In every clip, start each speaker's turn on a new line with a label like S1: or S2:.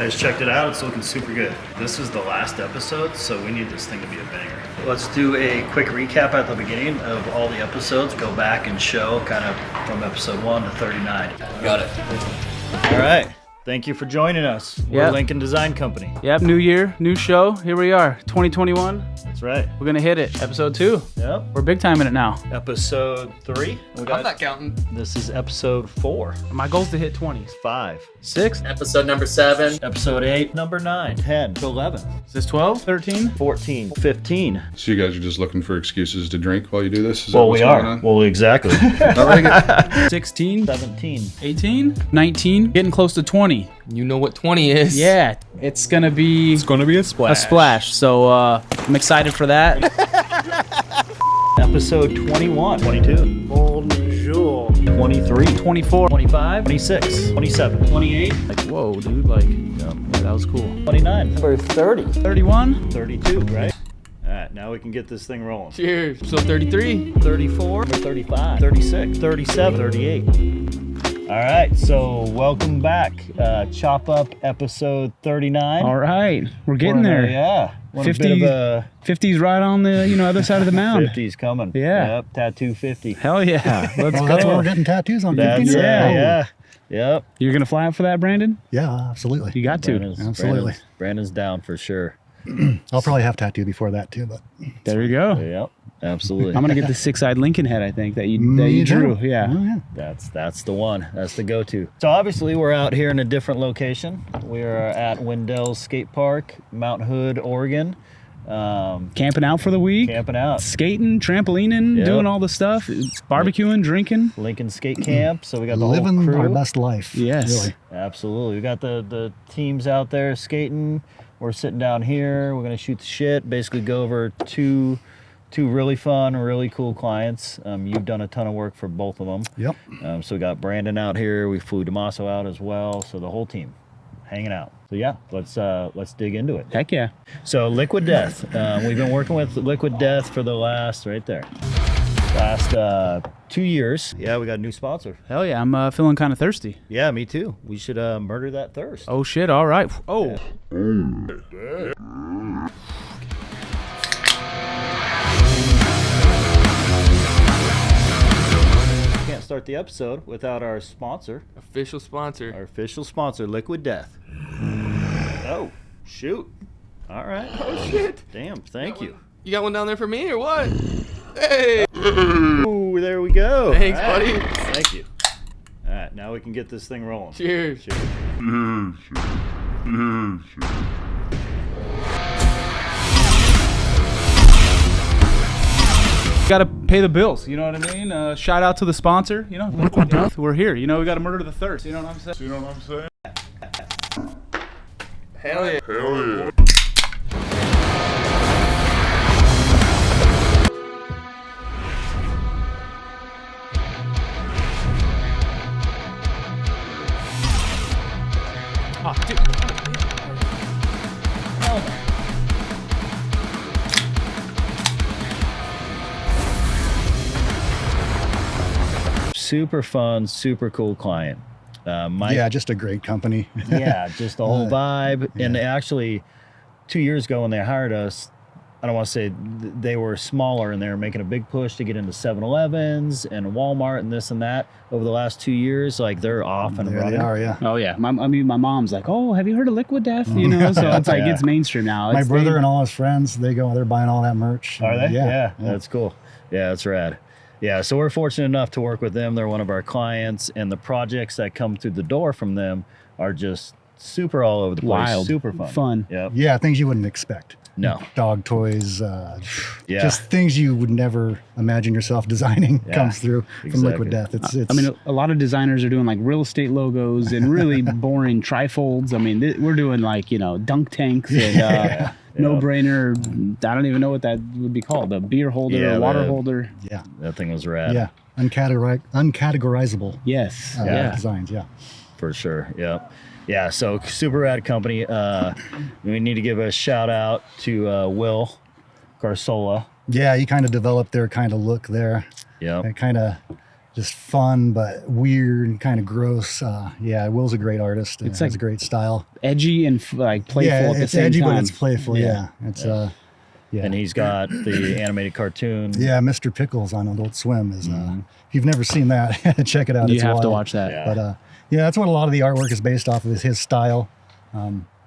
S1: guys checked it out. It's looking super good. This is the last episode, so we need this thing to be a banger. Let's do a quick recap at the beginning of all the episodes. Go back and show kind of from episode 1 to 39.
S2: Got it.
S1: All right. Thank you for joining us. We're Lincoln Design Company.
S3: Yep, new year, new show. Here we are, 2021.
S1: That's right.
S3: We're gonna hit it. Episode 2.
S1: Yep.
S3: We're big time in it now.
S1: Episode 3.
S2: I'm not counting.
S1: This is episode 4.
S3: My goal's to hit 20.
S1: 5.
S3: 6.
S2: Episode number 7.
S1: Episode 8. Number 9. 10. 11.
S3: Is this 12? 13?
S1: 14. 15.
S4: So you guys are just looking for excuses to drink while you do this? Is
S1: Well,
S4: that what's
S1: we
S4: going
S1: are.
S4: on?
S1: Well, exactly.
S4: I like it.
S3: 16?
S1: 17.
S3: 18? 19? Getting close to 20.
S2: You know what 20 is.
S3: Yeah, it's gonna be
S5: It's going to be a splash.
S3: a splash. So I'm excited for that.
S1: Episode 21. 22.
S3: Bonjour.
S1: 23.
S3: 24.
S1: 25. 26. 27. 28.
S3: Like, whoa, dude. Like, yeah, that was cool.
S1: 29. Number 30.
S3: 31?
S1: 32, right? All right, now we can get this thing rolling.
S2: Cheers. Episode 33.
S1: 34. Number 35. 36. 37. 38. All right, so welcome back. Chop Up episode 39.
S3: All right, we're getting there.
S1: Yeah.
S3: 50, 50's right on the other side of the mound.
S1: 50's coming.
S3: Yeah.
S1: Yep, tattoo 50.
S3: Hell yeah. Let's go.
S6: That's why we're getting tattoos on 50
S1: That's
S6: now.
S1: yeah. Yep.
S3: You're going to fly up for that, Brandon?
S6: Yeah, absolutely.
S3: You got to.
S6: Absolutely.
S1: Brandon's down for sure.
S6: I'll probably have tattoo before that too, but
S3: There you go.
S1: Yep, absolutely.
S3: I'm going to get the six-eyed Lincoln head, I think, that you
S6: Me
S3: drew.
S6: too.
S3: Yeah.
S6: Oh, yeah.
S1: That's the one. That's the go-to. So obviously we're out here in a different location. We are at Windells Park, Mount Hood, Oregon.
S3: Camping out for the week.
S1: Camping out.
S3: Skating, trampolining,
S1: Yep.
S3: doing all the stuff. Barbecuing, drinking.
S1: Lincoln Skate Camp. So we got the
S6: Living
S1: whole crew.
S6: our best life.
S3: Yes.
S6: Really.
S1: Absolutely. We got the teams out there skating. We're sitting down here. We're gonna shoot the shit. Basically, go over two really fun, really cool clients. You've done a ton of work for both of them.
S6: Yep.
S1: So we got Brandon out here. We flew Damaso out as well. So the whole team hanging out. So yeah, let's dig into it.
S3: Heck yeah.
S1: So Liquid Death. We've been working with Liquid Death for the last 2 years. Yeah, we got a new sponsor.
S3: Hell yeah. I'm feeling kind of thirsty.
S1: Yeah, me too. We should murder that thirst.
S3: Oh, shit. All right. Oh.
S1: Can't start the episode without our sponsor,
S2: Official sponsor.
S1: our official sponsor, Liquid Death. Oh, shoot. All right.
S2: Oh shit.
S1: Damn, thank you.
S2: You got one down there for me or what? Hey.
S1: Ooh, there we go.
S2: Thanks,
S1: All right.
S2: buddy.
S1: Thank you. All right, now we can get this thing rolling.
S2: Cheers.
S1: Cheers.
S3: Got to pay the bills, you know what I mean? Shout out to the sponsor, Liquid Death. We're here, we got to murder the thirst, you know what I'm saying?
S2: Hell yeah.
S3: Oh, dude.
S1: Super fun, super cool client.
S6: Yeah, just a great company.
S1: Yeah, just the whole vibe. And actually, 2 years ago when they hired us, I don't want to say they were smaller and they were making a big push to get into 7-Elevens and Walmart and this and that. Over the last 2 years, like they're off and
S6: There
S1: running.
S6: they are, yeah.
S3: Oh yeah, my mom's like, oh, have you heard of Liquid Death? So it's like it's mainstream now.
S6: My brother and all his friends, they're buying all that merch.
S1: Are they?
S6: Yeah.
S1: That's cool. Yeah, that's rad. Yeah, so we're fortunate enough to work with them. They're one of our clients, and the projects that come through the door from them are just super all over the place.
S3: Wild,
S1: super fun. Yep.
S6: Yeah, things you wouldn't expect.
S1: No.
S6: Dog toys,
S1: Yeah.
S6: just things you would never imagine yourself designing
S1: Yeah,
S6: comes through from
S1: exactly.
S6: Liquid Death. It's
S3: I mean, a lot of designers are doing like real estate logos and really boring trifolds. I mean, we're doing like, dunk tanks and no-brainer. I don't even know what that would be called. A beer holder, a water holder.
S6: yeah,
S1: That thing was rad.
S6: yeah, uncategorizable
S3: Yes.
S6: designs. Yeah.
S1: For sure. Yep. Yeah, so super rad company. We need to give a shout out to Will Garsola.
S6: Yeah, he kind of developed their kind of look there.
S1: Yep.
S6: It kind of just fun but weird and kind of gross. Yeah, Will's a great artist.
S3: It's
S6: has
S3: like
S6: a great style.
S3: Edgy and like playful
S6: Yeah,
S3: at the
S6: it's
S3: same
S6: edgy,
S3: time.
S6: but it's playful. Yeah, it's yeah.
S1: And he's got the animated cartoon.
S6: Yeah, Mr. Pickles on Adult Swim is. If you've never seen that, check it out.
S3: You
S6: It's
S3: have to
S6: wild.
S3: watch that.
S1: Yeah.
S6: But yeah, that's what a lot of the artwork is based off of, is his style.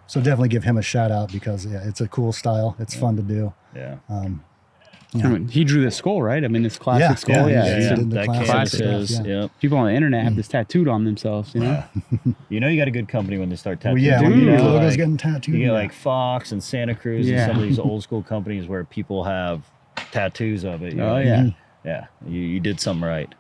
S6: So definitely give him a shout out, because yeah, it's a cool style. It's fun to do.
S1: Yeah.
S3: I mean, he drew the skull, right? I mean, it's classic skull.
S6: yeah,
S3: Yeah,
S6: he
S3: yeah.
S6: did the
S1: That
S6: classic
S1: canvas
S6: stuff,
S1: is,
S6: yeah.
S1: yep.
S3: People on the internet have this tattooed on themselves, you know?
S1: You know you got a good company when they start
S6: Well,
S1: tattooing.
S6: yeah,
S3: when
S6: when
S3: you
S6: your
S3: know,
S6: logo's
S1: like,
S6: getting tattooed.
S1: you get
S6: yeah.
S1: like Fox and Santa Cruz
S3: Yeah.
S1: and some of these old school companies where people have tattoos of it. You
S3: Oh,
S1: know?
S3: yeah.
S1: Yeah, you did something right.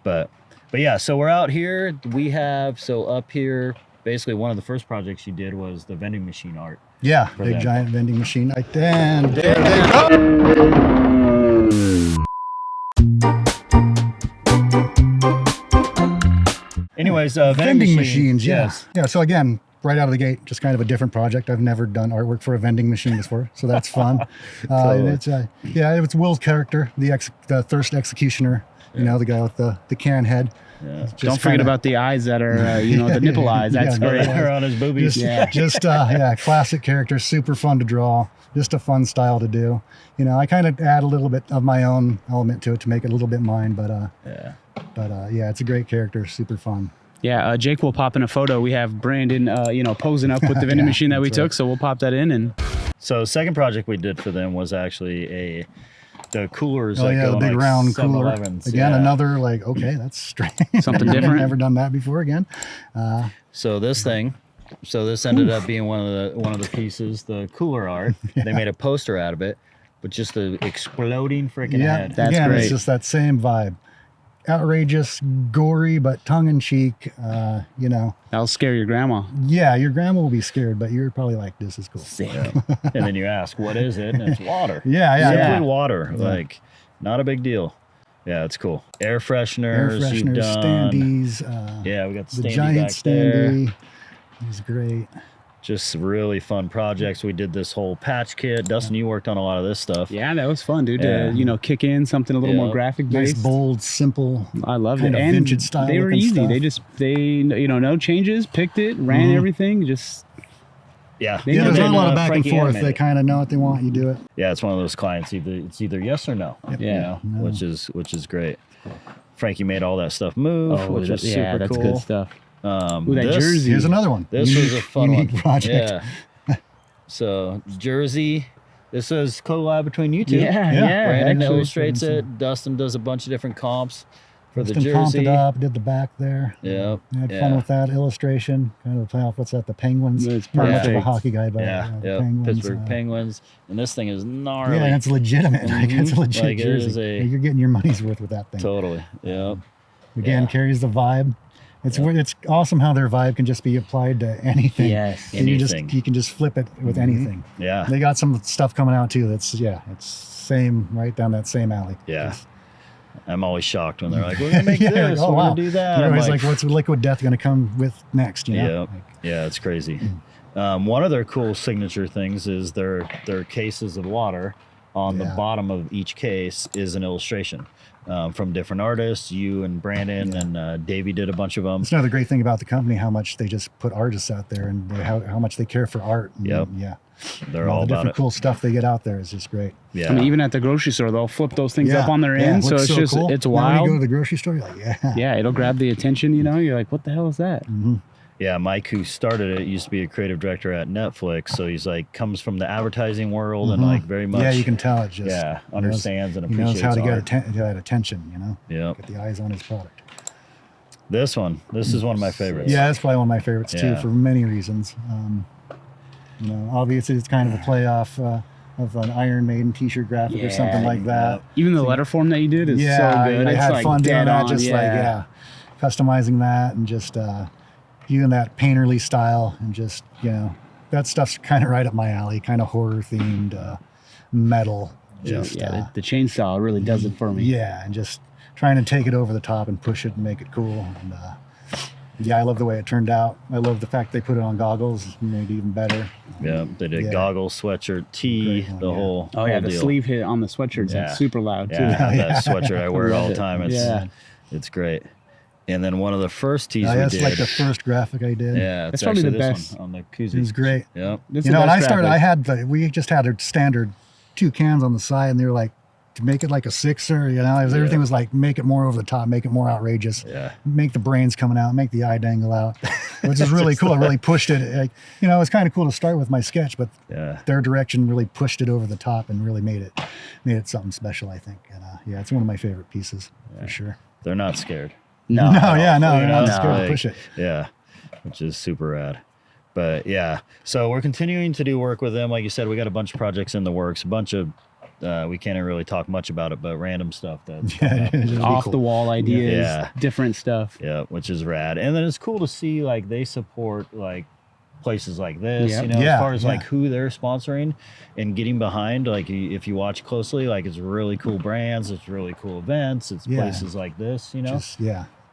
S1: But yeah, so we're out here. We have, so up here, basically one of the first projects you did was the vending machine art.
S6: Yeah, big
S1: them.
S6: giant vending machine. Right then. There they go.
S1: Anyways,
S6: Vending machines, yeah.
S1: yes.
S6: Yeah, so again, right out of the gate, just kind of a different project. I've never done artwork for a vending machine before, so that's fun. And it's yeah, it's Will's character, the Thirst Executioner, you know, the guy with the can head.
S1: Yeah.
S6: Just
S3: Don't forget
S6: kinda-
S3: about the eyes that are, you know, the nipple eyes. That's
S6: Yeah,
S3: great.
S1: They're on his boobies.
S6: Just yeah, classic character, super fun to draw, just a fun style to do. You know, I kind of add a little bit of my own element to it to make it a little bit mine, but yeah, it's a great character, super fun.
S3: Yeah, Jake will pop in a photo. We have Brandon, you know, posing up with the vending
S6: Yeah,
S3: machine that we
S6: that's
S3: took,
S6: right.
S3: so we'll pop that in. And
S1: So second project we did for them was actually the coolers.
S6: Oh
S1: that
S6: yeah,
S1: go
S6: the
S1: in,
S6: big
S1: like,
S6: round cooler.
S1: 7-Elevens.
S6: Again,
S1: Yeah.
S6: another like, okay, that's strange.
S3: Something
S6: I've
S3: different.
S6: never done that before again.
S1: So this ended up being one of the pieces, the cooler art. They made a poster out of it, but just the exploding freaking
S6: Yeah,
S1: head.
S3: That's
S6: again,
S3: great.
S6: it's just that same vibe. Outrageous, gory, but tongue-in-cheek, you know.
S3: that'll scare your grandma.
S6: Yeah, your grandma will be scared, but you're probably like, this is cool.
S1: Yeah. And then you ask, what is it? And it's water.
S6: Yeah.
S1: Simply water. Like, not a big deal. Yeah, it's cool. Air fresheners,
S6: Air
S1: you've
S6: fresheners,
S1: done.
S6: standees,
S1: Yeah, we got the,
S6: the
S1: standee
S6: giant
S1: back there.
S6: standee. He's great.
S1: Just really fun projects. We did this whole patch kit. Dustin, you worked on a lot of this stuff.
S3: Yeah, that was fun, dude.
S1: Yeah.
S3: To, you know, kick in something a little
S1: Yeah.
S3: more graphic
S6: Nice,
S3: based.
S6: bold, simple.
S3: I love it.
S6: kind of
S3: And
S6: vintage style
S3: they were
S6: looking
S3: easy.
S6: stuff.
S3: They you know, no changes, picked it, ran everything, just
S1: Yeah.
S3: They
S6: Yeah,
S3: know
S6: there's not a
S3: they
S6: lot of back and
S1: Frankie
S6: forth.
S1: animated
S6: They
S1: it.
S6: kind of know what they want. You do it.
S1: Yeah, it's one of those clients. It's either yes or no. You
S3: Yeah.
S1: know, which is great. Frankie made all that stuff move, which is super
S3: yeah, that's
S1: cool.
S3: good stuff. Ooh, that
S1: this-
S3: jersey.
S6: Here's another one.
S1: This was a fun
S6: unique
S1: one.
S6: project.
S1: Yeah. So Jersey, this is collab between you two.
S3: Yeah,
S6: Yeah.
S3: yeah.
S1: Brandon
S3: actually.
S1: illustrates it. Dustin does a bunch of different comps for the
S6: Dustin comped
S1: jersey.
S6: it up, did the back there.
S1: Yeah.
S6: I had fun with that illustration. Kind of play off. What's that? The Penguins.
S3: It's
S6: Not much of a
S3: perfect.
S6: hockey guy, but
S1: Yeah,
S6: the
S1: yeah.
S6: Penguins,
S1: Pittsburgh Penguins, and this thing is gnarly.
S6: Yeah, and it's legitimate. Like it's a legit
S1: Like, it
S6: jersey.
S1: is a-
S6: You're getting your money's worth with that thing.
S1: Totally. Yeah.
S6: Again,
S1: yeah.
S6: carries the vibe. It's awesome how their vibe can just be applied to anything.
S3: Yes.
S6: And
S1: Anything.
S6: you can just flip it with anything.
S1: Yeah.
S6: They got some stuff coming out too. It's same right down that same alley.
S1: Yeah. I'm always shocked when they're like, "We're gonna make
S6: Yeah,
S1: this.
S6: like, oh,
S1: we're
S6: wow.
S1: gonna do that."
S6: You're
S1: I'm
S6: always like, what's Liquid Death going to come with next? You know?
S1: Yeah,
S6: Like,
S1: yeah, it's crazy. One of their cool signature things is their cases of water. On the
S6: Yeah.
S1: bottom of each case is an illustration from different artists. You and Brandon and Davey did a bunch of them.
S6: That's another great thing about the company, how much they just put artists out there and how much they care for art. And,
S1: Yep.
S6: Yeah.
S1: They're
S6: All
S1: all
S6: the
S1: about
S6: different
S1: it.
S6: cool stuff they get out there is just great.
S1: Yeah,
S3: I mean, even at the grocery store, they'll flip those things
S6: Yeah.
S3: up on their
S6: Yeah,
S3: end. So
S6: looks
S3: it's just,
S6: cool.
S3: it's
S6: Now when
S3: wild.
S6: you go to the grocery store, you're like, yeah.
S3: Yeah, it'll grab the attention, you know? You're like, what the hell is that?
S1: yeah. Mike, who started it, used to be a creative director at Netflix, so he's like comes from the advertising world and like very much.
S6: Yeah, you can tell it just.
S1: Yeah,
S6: he
S1: understands and
S6: He knows
S1: appreciates
S6: how to
S1: art.
S6: get that attention, you know?
S1: Yep.
S6: Get the eyes on his product.
S1: This is one of my favorites.
S6: Yeah, that's probably one of my favorites too,
S1: Yeah.
S6: for many reasons. You know, obviously it's kind of a playoff of an Iron Maiden T-shirt graphic or something like that.
S3: Even the letter form that you did is
S6: Yeah,
S3: so good.
S6: I
S3: It's
S6: had
S3: like
S6: fun doing
S3: dead
S6: that.
S3: on,
S6: Just like customizing that and just using that painterly style and just that stuff's kind of right up my alley. Kind of horror themed, metal. Just,
S3: the chainsaw really does it for me.
S6: yeah, and just trying to take it over the top and push it and make it cool. And yeah, I love the way it turned out. I love the fact they put it on goggles, made it even better.
S1: Yeah, they did
S6: Yeah.
S1: goggles, sweatshirt, tee,
S6: Great one,
S1: the
S6: yeah.
S3: Oh yeah,
S1: whole
S3: the
S1: deal.
S3: sleeve hit on the sweatshirt's
S1: Yeah.
S3: like super loud too.
S1: Yeah, that sweatshirt I wear
S3: love
S1: all the
S3: it.
S1: time. It's
S3: Yeah.
S1: It's great. And then one of the first tees we
S6: that's
S1: did.
S6: like the first graphic I did.
S1: Yeah, it's
S3: That's probably
S1: actually
S3: the
S1: this
S3: best.
S1: one on the koozie.
S6: It was great.
S1: Yep.
S3: That's
S6: You
S3: the
S6: know, when
S3: best
S6: I started,
S3: graphic.
S6: we just had a standard 2 cans on the side, and they were like, to make it like a 6er, you know, everything was like, make it more over the top, make it more outrageous, make the brains coming out, make the eye dangle out, which is really cool. It really pushed it. Like, you know, it was kind of cool to start with my sketch, but their direction really pushed it over the top and really made it something special, I think. And yeah, it's one of my favorite pieces for sure.
S1: They're not scared.
S3: No.
S6: No, they're not
S1: No,
S6: scared
S1: like,
S6: to push it.
S1: Yeah, which is super rad. But yeah, so we're continuing to do work with them. Like you said, we got a bunch of projects in the works, a bunch of, we can't really talk much about it, but random stuff that's
S3: Off the wall ideas, different stuff.
S1: Yeah, which is rad. And then it's cool to see like they support like places like this, you know, as far as like who they're sponsoring and getting behind. Like if you watch closely, like it's really cool brands, it's really cool events, it's places like this, you know.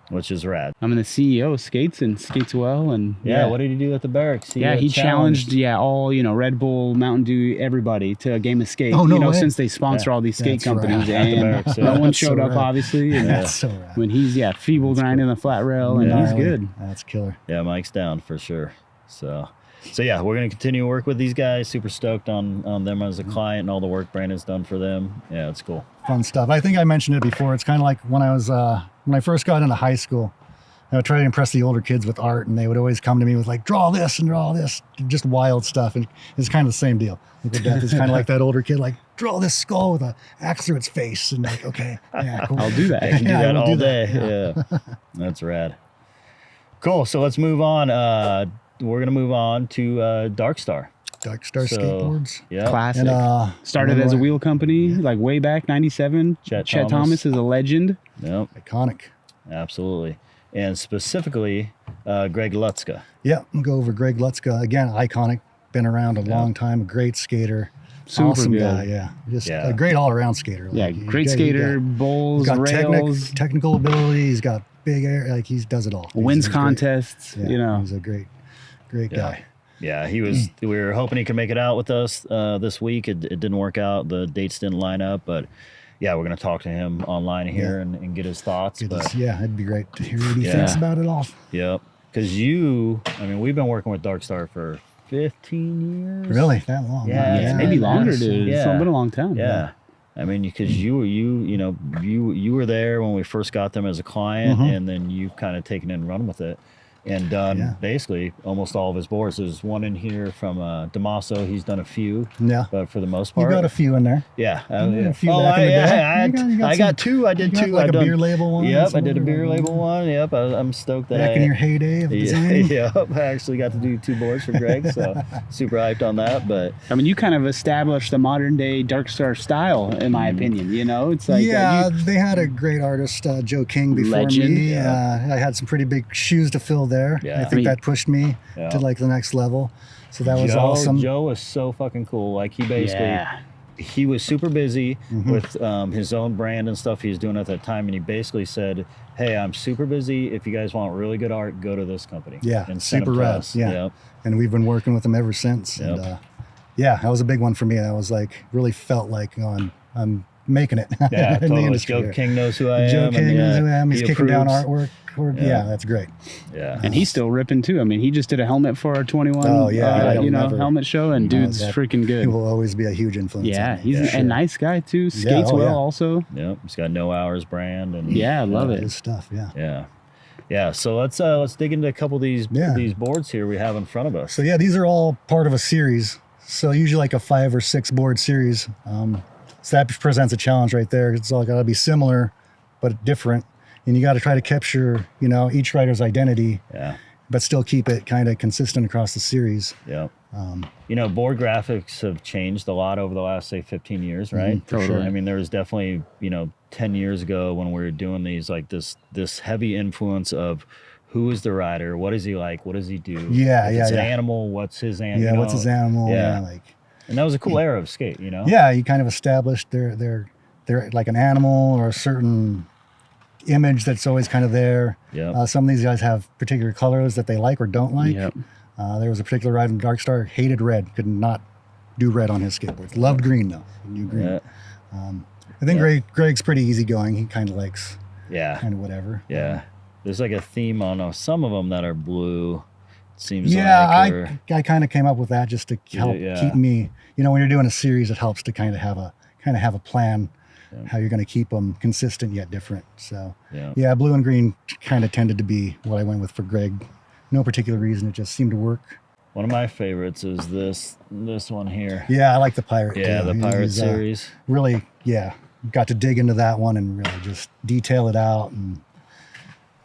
S1: Which is rad.
S3: I mean, the CEO skates and skates well, and
S1: what did he do at the barracks?
S3: He challenged all Red Bull, Mountain Dew, everybody to a game of skate.
S6: Oh, no way.
S3: Since they sponsor all these skate companies,
S1: At the
S3: and
S1: barracks,
S3: no one showed up, obviously. And
S6: That's so rad.
S3: when he's feeble grinding the flat rail, and he's good.
S6: That's killer.
S1: Yeah, Mike's down for sure. So yeah, we're gonna continue to work with these guys. Super stoked on them as a client and all the work Brandon's done for them. Yeah, it's cool.
S6: Fun stuff. I think I mentioned it before. It's kind of like when I first got into high school, I would try to impress the older kids with art, and they would always come to me with like, draw this and draw this, just wild stuff. And it's kind of the same deal. Like with Death, it's kind of like that older kid, like, draw this skull with an axe through its face. And like, okay, yeah, cool.
S3: I'll do that.
S1: I can do
S6: I
S1: that
S6: will
S1: all
S6: do
S1: day.
S6: that.
S1: Yeah. That's rad. Cool. So let's move on. We're gonna move on to Darkstar.
S6: Darkstar Skateboards.
S1: Yeah.
S3: Classic.
S6: And,
S3: Started as a wheel company, like way back, 97.
S1: Chet
S3: Thomas is a legend.
S1: Yep.
S6: iconic.
S1: Absolutely. And specifically, Greg Lutzka.
S6: Yeah, we'll go over Greg Lutzka. Again, iconic. Been around a long time. A great skater.
S3: Super
S6: awesome
S3: good.
S6: guy, yeah. Just a great all-around skater.
S3: Yeah,
S6: Like,
S3: great skater, bowls,
S6: he's got
S3: rails.
S6: technical ability. He's got big air. Like, he does it all.
S3: Wins
S6: He's great.
S3: contests,
S6: Yeah, he's a great guy.
S1: Yeah, he was. We were hoping he could make it out with us this week. It didn't work out. The dates didn't line up, but yeah, we're gonna talk to him online here and get his thoughts.
S6: It'd be great to hear what he thinks about it all.
S1: Yep, because we've been working with Darkstar for 15 years.
S6: Really, that long?
S1: Yeah,
S3: maybe longer, dude.
S1: Yeah.
S3: It's been a long time.
S1: Yeah. I mean, because you were there when we first got them as a client, and then you've kind of taken it and run with it. And done basically almost all of his boards. There's one in here from Damaso. He's done a few, but for the most part,
S6: You got a few in there.
S1: yeah.
S6: A few back in the day.
S1: I got two. I did
S6: You got
S1: two.
S6: like
S1: I've
S6: a
S1: done,
S6: beer label one.
S1: Yep, I
S6: some
S1: did a
S6: other
S1: beer
S6: one.
S1: label one. Yep, I'm stoked that
S6: Back in your heyday of design.
S1: Yep, I actually got to do 2 boards for Greg, so super hyped on that. But
S3: I mean, you kind of established the modern day Darkstar style, in my opinion. It's like
S6: They had a great artist, Joe King, before
S3: Legend.
S6: me. I had some pretty big shoes to fill there.
S1: Yeah.
S6: I think that pushed me to like the next level. So that was awesome.
S1: Joe was so fucking cool. Like he basically, he was super busy with his own brand and stuff he was doing at that time, and he basically said, "Hey, I'm super busy. If you guys want really good art, go to this company."
S6: Yeah,
S1: and send
S6: super
S1: them to
S6: rad.
S1: us.
S6: Yeah,
S1: Yep.
S6: and we've been working with them ever since.
S1: Yep.
S6: And that was a big one for me. I was like, really felt like I'm making it.
S1: Yeah,
S6: in the
S1: totally.
S6: industry
S1: Joe
S6: here.
S1: King knows who I am.
S6: Joe King knows who I am. He's
S1: he
S6: kicking down
S1: approves.
S6: artwork. Yeah, that's great.
S1: Yeah,
S3: and he's still ripping too. I mean, he just did a helmet for our 21, helmet show, and dude's freaking
S6: He
S3: good.
S6: will always be a huge influence.
S3: Yeah,
S6: on me.
S3: he's a nice guy too. Skates well also.
S1: Yep, he's got No Hours brand, and
S3: Yeah, I love
S6: Good
S3: it.
S6: stuff. Yeah.
S1: Yeah. So let's dig into a couple of these boards here we have in front of us.
S6: So yeah, these are all part of a series. So usually like a 5 or 6 board series. So that presents a challenge right there. It's all got to be similar, but different. And you got to try to capture, each writer's identity, but still keep it kind of consistent across the series.
S1: Yeah. Board graphics have changed a lot over the last, say, 15 years, right?
S3: For sure.
S1: I mean, there was definitely, 10 years ago when we were doing these, like this heavy influence of who is the rider, what is he like, what does he do?
S6: Yeah,
S1: if it's an animal, what's his animal?
S6: Yeah, what's his animal?
S1: Yeah. And that was a cool era of skate,
S6: Yeah, you kind of established they're like an animal or a certain image that's always kind of there.
S1: Yeah.
S6: Some of these guys have particular colors that they like or don't like.
S3: Yep.
S6: There was a particular rider in Darkstar, hated red, could not do red on his skateboards. Loved green though, he knew green.
S1: Yeah.
S6: I think Greg's pretty easygoing. He kind of likes
S1: Yeah.
S6: kind of whatever.
S1: Yeah. There's like a theme on some of them that are blue. It seems
S6: Yeah,
S1: like. Or,
S6: I kind of came up with that just to help
S1: yeah.
S6: keep me. You know, when you're doing a series, it helps to kind of have a plan how you're going to keep them consistent yet different. So yeah, blue and green kind of tended to be what I went with for Greg. No particular reason, it just seemed to work.
S1: one of my favorites is this one here.
S6: Yeah, I like the pirate.
S1: Yeah,
S6: too.
S1: the pirate
S6: He's,
S1: series.
S6: Really, yeah, got to dig into that one and really just detail it out, and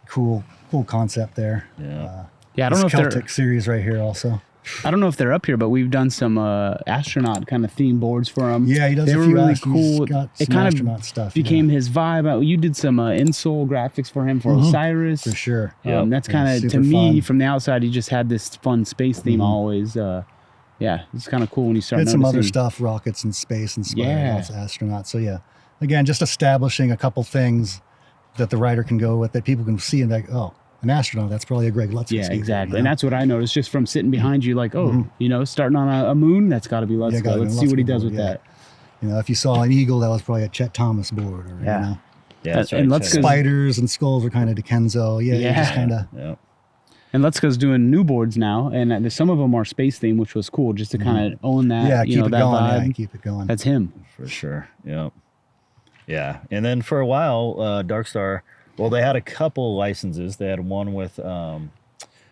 S6: cool concept there.
S1: Yeah.
S3: Yeah, I don't know if
S6: Celtic series right here also.
S3: I don't know if they're up here, but we've done some astronaut kind of theme boards for him.
S6: Yeah, he does.
S3: They
S6: a
S3: were
S6: few
S3: really
S6: he's
S3: cool.
S6: got
S3: It
S6: some
S3: kind
S6: astronaut
S3: of
S6: stuff.
S3: became his vibe. You did some insole graphics for him for Osiris.
S6: for sure.
S3: That's kind of, to
S6: super
S3: me,
S6: fun.
S3: from the outside, he just had this fun space theme always. Yeah, it's kind of cool when you start
S6: Did some other
S3: noticing.
S6: stuff, rockets and space inspired,
S3: Yeah.
S6: lots of astronauts. So yeah, again, just establishing a couple things that the writer can go with that people can see and like, oh, an astronaut, that's probably a Greg Lutzka.
S3: Yeah,
S6: skateboard,
S3: exactly.
S6: you
S3: And
S6: know?
S3: that's what I noticed just from sitting behind you, like, starting on a moon, that's got to be Lutzka.
S6: gotta be
S3: Let's
S6: a
S3: see what he
S6: Lutzka
S3: does
S6: board,
S3: with
S6: yeah.
S3: that.
S6: You know, if you saw an eagle, that was probably a Chet Thomas board. Or,
S3: Yeah.
S6: You know,
S1: Yeah, that's right.
S3: And Lutzka's-
S6: spiders and skulls are kind of DeKenzo. Yeah, you
S3: Yeah.
S6: just kind of.
S1: Yeah.
S3: And Lutzka's doing new boards now, and some of them are space themed, which was cool, just to kind of own that,
S6: Yeah, keep it
S3: that
S6: going.
S3: vibe.
S6: Yeah, keep it going.
S3: That's him.
S1: For sure. Yep. Yeah. And then for a while, Darkstar, well, they had a couple licenses. They had one with,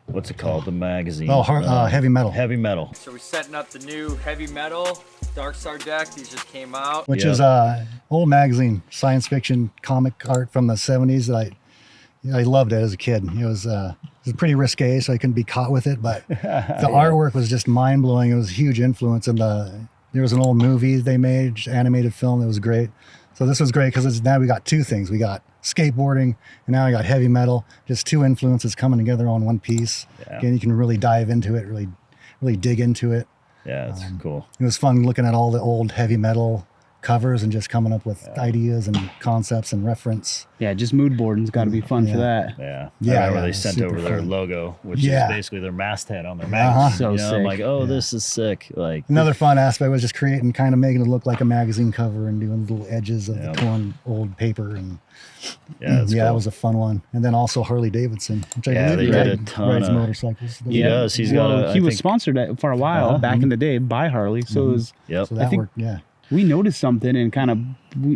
S1: what's it called? The magazine.
S6: Oh, heavy metal.
S1: Heavy Metal.
S5: So we're setting up the new heavy metal Darkstar deck. These just came out.
S6: Which
S1: Yep.
S6: is old magazine, science fiction comic art from the 70s that I loved it as a kid. It was pretty risque, so I couldn't be caught with it. But the artwork was just mind blowing. It was a huge influence. And there was an old movie they made, just animated film that was great. So this was great because now we got two things. We got skateboarding, and now we got heavy metal. Just two influences coming together on one piece.
S1: Yeah.
S6: Again, you can really dive into it, really dig into it.
S1: Yeah, that's cool.
S6: It was fun looking at all the old heavy metal covers and just coming up with ideas and concepts and reference.
S3: Yeah, just mood boarding's got to be fun for that.
S1: Yeah.
S6: Yeah,
S1: I remember
S6: yeah,
S1: they
S6: it's
S1: sent
S6: super
S1: over their
S6: fun.
S1: logo, which
S6: Yeah.
S1: is basically their masthead on their magazine.
S3: So
S1: You know, I'm
S3: sick.
S1: like, oh, this is sick. Like,
S6: Another fun aspect was just creating, kind of making it look like a magazine cover and doing little edges of
S1: Yeah.
S6: the torn old paper. And
S1: yeah, that's
S6: that
S1: cool.
S6: was a fun one. And then also Harley Davidson, which I
S1: Yeah,
S6: believe
S1: they did a
S6: Greg
S1: ton
S6: rides
S1: of-
S6: motorcycles.
S1: He does. He's got
S3: Well,
S1: a.
S3: he
S1: I
S3: was
S1: think-
S3: sponsored for a while back in the day by Harley, so it was.
S1: Yep.
S6: So that
S3: think-
S6: worked, yeah.
S3: We noticed something and kind of,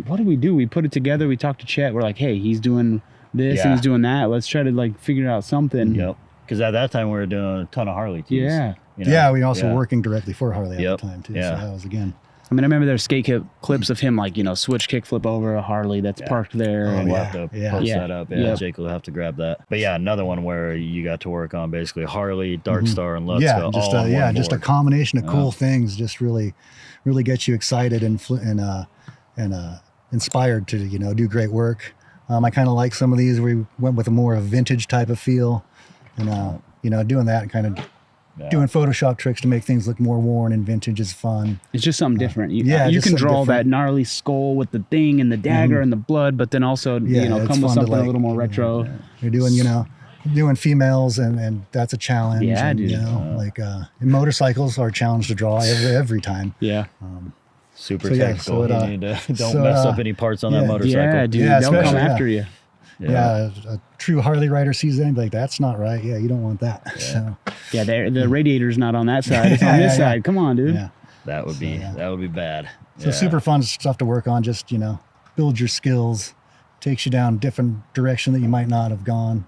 S3: what did we do? We put it together. We talked to Chet. We're like, hey, he's doing this
S1: Yeah.
S3: and he's doing that. Let's try to like figure out something.
S1: Yep. Because at that time we were doing a ton of Harley tees.
S3: Yeah.
S1: You know?
S6: Yeah, we also
S1: Yeah.
S6: working directly for Harley
S1: Yep.
S6: at the time too.
S1: Yeah.
S6: So that was again.
S3: I mean, I remember there's skate clips of him like, switch kick flip over a Harley that's parked there.
S6: Oh,
S3: and
S1: We'll
S6: yeah.
S1: have to
S6: Yeah.
S1: post
S3: Yeah.
S1: that up. Yeah,
S3: Yep.
S1: Jake will have to grab that. But yeah, another one where you got to work on basically Harley, Darkstar, and Lutkza.
S6: Yeah, just
S1: all on one
S6: just a
S1: board.
S6: combination of cool things. Just really gets you excited and inspired to do great work. I kind of like some of these. We went with a more of a vintage type of feel, and doing that and kind of doing Photoshop tricks to make things look more worn and vintage is fun.
S3: It's just something different. You
S6: just
S3: can
S6: something
S3: draw
S6: different.
S3: that gnarly skull with the thing and the dagger and the blood, but then also,
S6: Yeah,
S3: come
S6: it's
S3: with
S6: fun to,
S3: something a
S6: like,
S3: little more retro.
S6: You're doing doing females and that's a challenge.
S3: Yeah,
S6: and,
S3: dude.
S6: and motorcycles are a challenge to draw every time.
S3: Yeah.
S1: Super
S6: So, yeah,
S1: technical.
S6: so it,
S1: you need to don't
S6: so,
S1: mess up any parts on that
S6: yeah.
S1: motorcycle.
S3: Yeah, dude.
S6: Yeah,
S3: They'll come
S6: especially,
S3: after you.
S6: Yeah, a true Harley rider sees that and be like, that's not right. Yeah, you don't want that. So,
S3: Yeah, the radiator's not on that side. It's on this side. Come on, dude.
S6: yeah.
S1: That would be bad.
S6: So
S1: Yeah.
S6: super fun stuff to work on. Just, build your skills, takes you down a different direction that you might not have gone.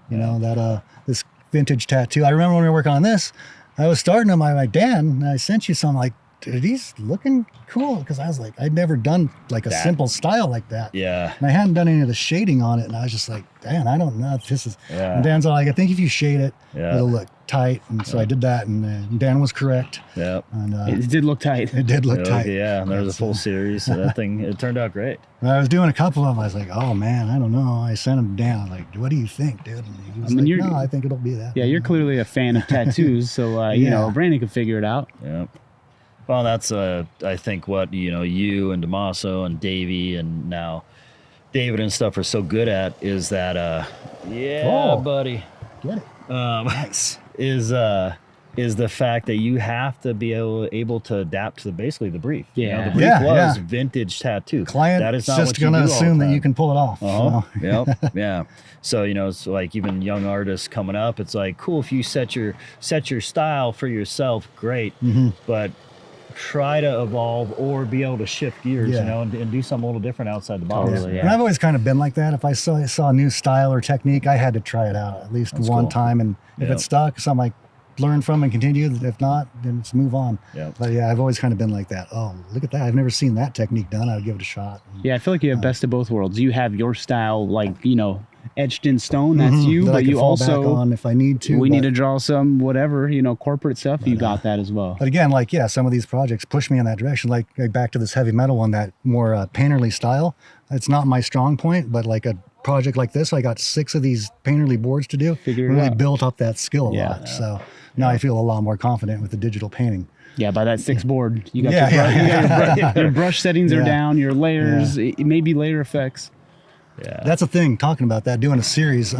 S6: This vintage tattoo. I remember when we were working on this, I was starting them. I'm like, Dan, I sent you some, like, are these looking cool? Because I was like, I'd never done like a simple style like that.
S1: Yeah.
S6: And I hadn't done any of the shading on it. And I was just like, Dan, I don't know if this is.
S1: Yeah.
S6: And Dan's like, I think if you shade it,
S1: Yeah.
S6: it'll look tight. And so I did that. And Dan was correct.
S1: Yep.
S6: And
S3: It did look tight.
S6: it did look tight.
S1: Yeah, and there was a full series. So that thing, it turned out great.
S6: When I was doing a couple of them, I was like, oh man, I don't know. I sent him down. Like, what do you think, dude? And he was like, no, I think it'll be that.
S3: Yeah, you're clearly a fan of tattoos, so
S6: Yeah.
S3: Brandon can figure it out.
S1: Yep. Well, that's I think what you and Damaso and Davey and now David and stuff are so good at is that
S6: Oh.
S1: buddy,
S6: Get it.
S1: nice is is the fact that you have to be able to adapt to basically the brief. You know,
S3: Yeah.
S1: the brief
S6: Yeah,
S1: was vintage tattoo.
S6: Client
S1: that is not
S6: just
S1: what you
S6: going to
S1: do all the
S6: assume that
S1: time.
S6: you can pull it off.
S1: Uh-huh.
S6: So.
S1: Yep. Yeah. So, you know, it's like even young artists coming up, it's like, cool, if you set your style for yourself, great. But try to evolve or be able to shift gears,
S6: Yeah.
S1: you know, and do something a little different outside the box.
S3: Totally,
S6: And I've always kind of been like that. If I saw a new style or technique, I had to try it out at least one
S1: cool.
S6: time. And if
S1: Yeah.
S6: it stuck, so I'm like, learn from and continue. If not, then let's move on.
S1: Yeah.
S6: But yeah, I've always kind of been like that. Oh, look at that. I've never seen that technique done. I would give it a shot.
S3: Yeah, I feel like you have best of both worlds. You have your style, like, you know, etched in stone. That's you,
S6: That I
S3: but
S6: can
S3: you
S6: fall back
S3: also
S6: on if I need to.
S3: we
S6: but-
S3: need to draw some whatever, you know, corporate stuff. You got that as well.
S6: But again, like, yeah, some of these projects push me in that direction. Like back to this heavy metal one, that more painterly style. It's not my strong point, but like a project like this, I got 6 of these painterly boards to do.
S3: Figured it
S6: really
S3: out.
S6: built up that skill a
S3: Yeah.
S6: lot. So now I feel a lot more confident with the digital painting.
S3: Yeah, by that 6 board, you got,
S6: Yeah,
S3: your,
S6: yeah,
S3: you got your, your brush settings are
S6: Yeah.
S3: down, your layers, maybe layer effects.
S1: Yeah.
S6: That's a thing, talking about that, doing a series.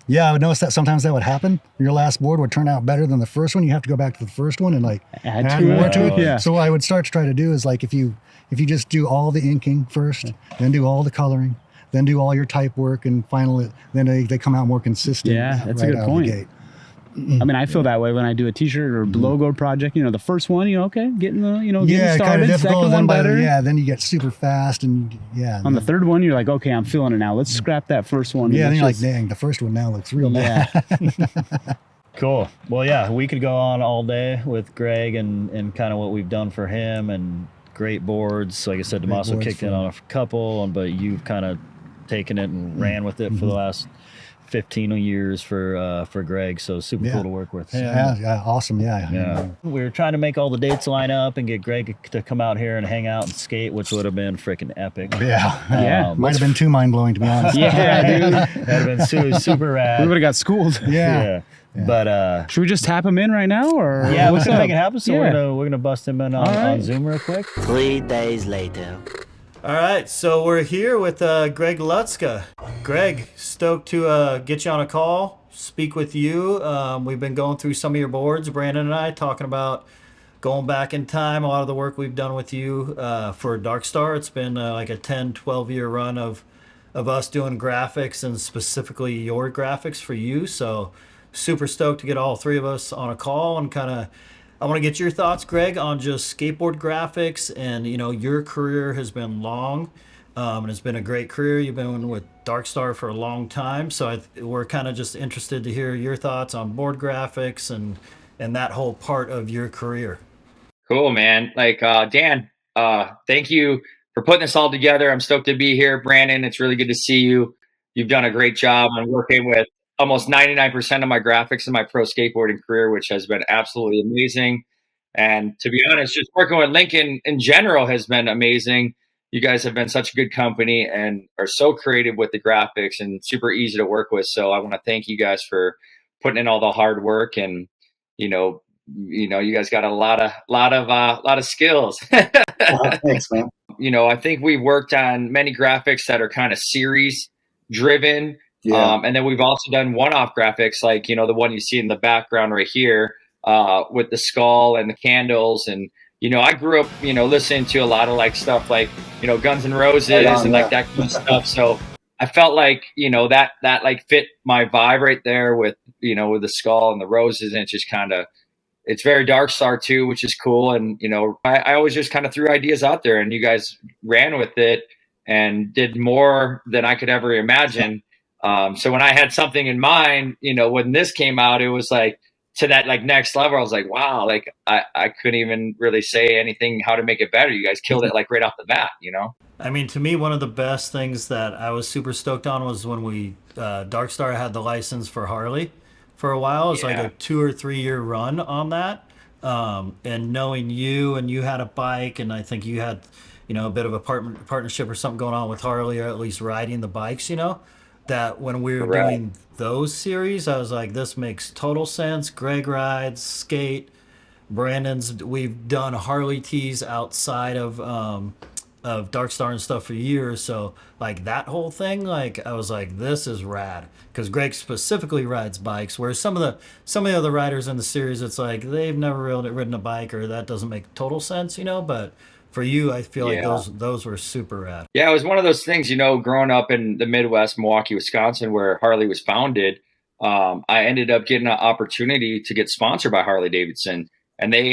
S6: Yeah, I would notice that sometimes that would happen. Your last board would turn out better than the first one. You have to go back to the first one and like
S3: Add
S6: add
S3: to
S6: more
S3: it.
S6: to it.
S3: Yeah.
S6: So what I would start to try to do is like if you just do all the inking first, then do all the coloring, then do all your type work, and finally then they come out more consistent.
S3: Yeah, that's a
S6: right
S3: good
S6: out of the
S3: point.
S6: gate.
S3: I mean, I feel that way when I do a T-shirt or logo project. You know, the first one, you know, okay, getting the, you know, getting
S6: Yeah, kind
S3: started.
S6: of difficult.
S3: Second
S6: Then
S3: one better.
S6: then you get super fast, and yeah.
S3: On the third one, you're like, okay, I'm feeling it now. Let's scrap that first one.
S6: yeah,
S3: and
S6: then you're like,
S3: let's just-
S6: dang, the first one now looks real bad.
S3: yeah,
S1: Cool. Well, yeah, we could go on all day with Greg and kind of what we've done for him and great boards. Like I said,
S6: Great
S1: Damaso
S6: boards
S1: kicked
S6: for
S1: in
S6: him.
S1: on a couple, but you've kind of taken it and ran with it for the last 15 years for Greg. So super
S6: Yeah.
S1: cool to work with him.
S6: Yeah, awesome. Yeah.
S1: Yeah. We were trying to make all the dates line up and get Greg to come out here and hang out and skate, which would have been freaking epic.
S6: Yeah.
S3: Yeah.
S6: Might have been too mind blowing, to be honest.
S3: yeah, dude.
S1: That'd have been super
S3: We
S1: rad.
S3: would have got schooled.
S6: Yeah.
S1: But
S3: Should we just tap him in right now, or
S1: yeah, we
S3: what's
S1: can
S3: up?
S1: make it happen. So
S3: Yeah.
S1: we're gonna bust him in on,
S3: All right.
S1: on Zoom real quick.
S7: 3 days later.
S1: All right, so we're here with Greg Lutzka. Greg, stoked to get you on a call, speak with you. We've been going through some of your boards, Brandon and I, talking about going back in time, a lot of the work we've done with you for Darkstar. It's been like a 10, 12-year run of us doing graphics and specifically your graphics for you. So super stoked to get all 3 of us on a call and kind of I want to get your thoughts, Greg, on just skateboard graphics. And, you know, your career has been long, and it's been a great career. You've been with Darkstar for a long time. So we're kind of just interested to hear your thoughts on board graphics and that whole part of your career.
S8: Cool, man. Like, Dan, thank you for putting this all together. I'm stoked to be here. Brandon, it's really good to see you. You've done a great job on working with almost 99% of my graphics in my pro skateboarding career, which has been absolutely amazing. And to be honest, just working with Lincoln in general has been amazing. You guys have been such a good company and are so creative with the graphics and super easy to work with. So I want to thank you guys for putting in all the hard work, and you you guys got a lot of skills.
S6: Thanks, man.
S8: I think we've worked on many graphics that are kind of series driven.
S6: Yeah.
S8: And then we've also done one-off graphics, like, the one you see in the background right here, with the skull and the candles. And, I grew up, listening to a lot of like stuff like, Guns N' Roses and like that kind of stuff. So I felt like, that like fit my vibe right there with, with the skull and the roses. And it's just it's very Darkstar too, which is cool. And, I always just kind of threw ideas out there, and you guys ran with it and did more than I could ever imagine. So when I had something in mind, when this came out, it was like to that like next level. I was like, wow, like I couldn't even really say anything how to make it better. You guys killed it like right off the bat,
S1: I mean, to me, one of the best things that I was super stoked on was when we Darkstar had the license for Harley for a while. It was like a 2 or 3 year run on that. And knowing you, and you had a bike, and I think you had, a bit of a partnership or something going on with Harley, or at least riding the bikes, that when we were doing those series, I was like, this makes total sense. Greg rides, skate, we've done Harley tees outside of of Darkstar and stuff for years. So like that whole thing, like I was like, this is rad, because Greg specifically rides bikes, whereas some of the other riders in the series, it's like they've never ridden a bike, or that doesn't make total sense, you know. But for you, I feel like those were super rad.
S8: Yeah, it was one of those things, you know, growing up in the Midwest, Milwaukee, Wisconsin, where Harley was founded. I ended up getting an opportunity to get sponsored by Harley Davidson. And they,